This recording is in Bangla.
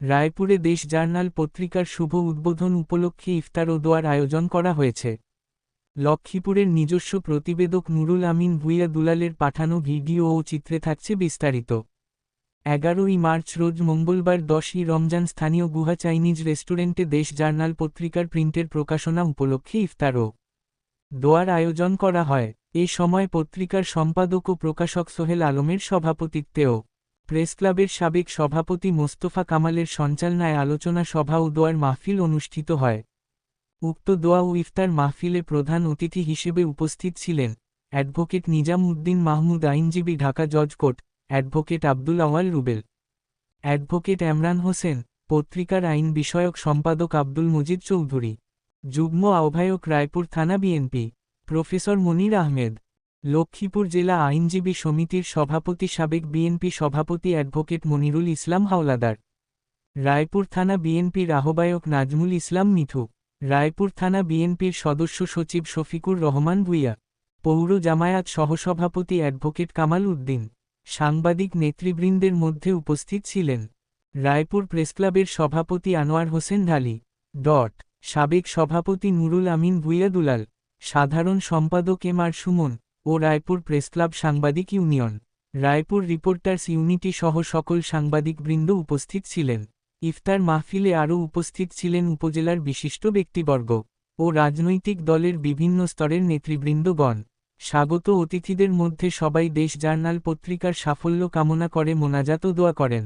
রায়পুরে দেশ জার্নাল পত্রিকার শুভ উদ্বোধন উপলক্ষে ইফতার ও দোয়ার আয়োজন করা হয়েছে। লক্ষ্মীপুরের নিজস্ব প্রতিবেদক নুরুল আমিন ভূঁইয়া দুলালের পাঠানো ভিডিও ও চিত্রে থাকছে বিস্তারিত। 11ই মার্চ রোজ মঙ্গলবার 10ই রমজান স্থানীয় গুহা চাইনিজ রেস্টুরেন্টে দেশ জার্নাল পত্রিকার প্রিন্টের প্রকাশনা উপলক্ষে ইফতার ও দোয়ার আয়োজন করা হয়। এ সময় পত্রিকার সম্পাদক ও প্রকাশক সোহেল আলমের সভাপতিত্বেও প্রেসক্লাবের সাবেক সভাপতি মোস্তফা কামালের সঞ্চালনায় আলোচনা সভা ও দোয়ার মাহফিল অনুষ্ঠিত হয়। উক্ত দোয়া ও ইফতার মাহফিলে প্রধান অতিথি হিসেবে উপস্থিত ছিলেন অ্যাডভোকেট নিজাম উদ্দিন মাহমুদ, আইনজীবী, ঢাকা জজ কোর্ট, অ্যাডভোকেট আব্দুল আওয়াল রুবেল, অ্যাডভোকেট এমরান হোসেন, পত্রিকার আইন বিষয়ক সম্পাদক আব্দুল মজিদ চৌধুরী, যুগ্ম আহ্বায়ক রায়পুর থানা বিএনপি প্রফেসর মনির আহমেদ, লক্ষ্মীপুর জেলা আইনজীবী সমিতির সভাপতি সাবেক বিএনপি সভাপতি অ্যাডভোকেট মনিরুল ইসলাম হাওলাদার, রায়পুর থানা বিএনপির আহ্বায়ক নাজমুল ইসলাম মিঠু, রায়পুর থানা বিএনপির সদস্য সচিব শফিকুর রহমান ভূঁইয়া, পৌর জামায়াত সহসভাপতি অ্যাডভোকেট কামাল উদ্দিন, সাংবাদিক নেতৃবৃন্দের মধ্যে উপস্থিত ছিলেন রায়পুর প্রেসক্লাবের সভাপতি আনোয়ার হোসেন ঢালী, সাবেক সভাপতি নুরুল আমিন ভূঁইয়া দুলাল, সাধারণ সম্পাদক এম আর সুমন ও রায়পুর প্রেসক্লাব সাংবাদিক ইউনিয়ন, রায়পুর রিপোর্টার্স ইউনিটি সহ সকল সাংবাদিকবৃন্দ উপস্থিত ছিলেন। ইফতার মাহফিলে আরও উপস্থিত ছিলেন উপজেলার বিশিষ্ট ব্যক্তিবর্গ ও রাজনৈতিক দলের বিভিন্ন স্তরের নেতৃবৃন্দগণ। স্বাগত অতিথিদের মধ্যে সবাই দেশ জার্নাল পত্রিকার সাফল্য কামনা করে মোনাজাত ও দোয়া করেন।